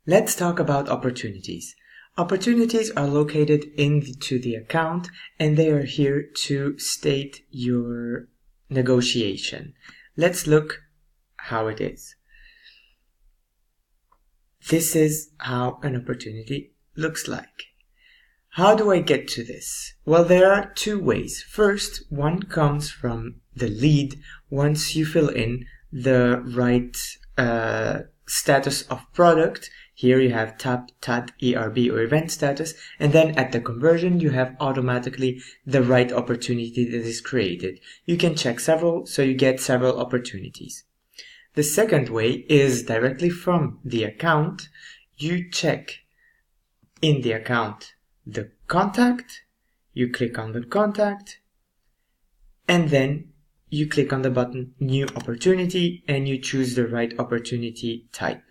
Let's talk about opportunities. Opportunities are located into the account and they are here to state your negotiation. Let's look how it is. This is how an opportunity looks like. How do I get to this? Well, there are two ways. First, one comes from the lead once you fill in the right status of product. Here you have TAP, TAD, ERB or event status, and then at the conversion you have automatically the right opportunity that is created. You can check several, so you get several opportunities. The second way is directly from the account. You check in the account the contact, you click on the contact, and then you click on the button New Opportunity and you choose the right opportunity type.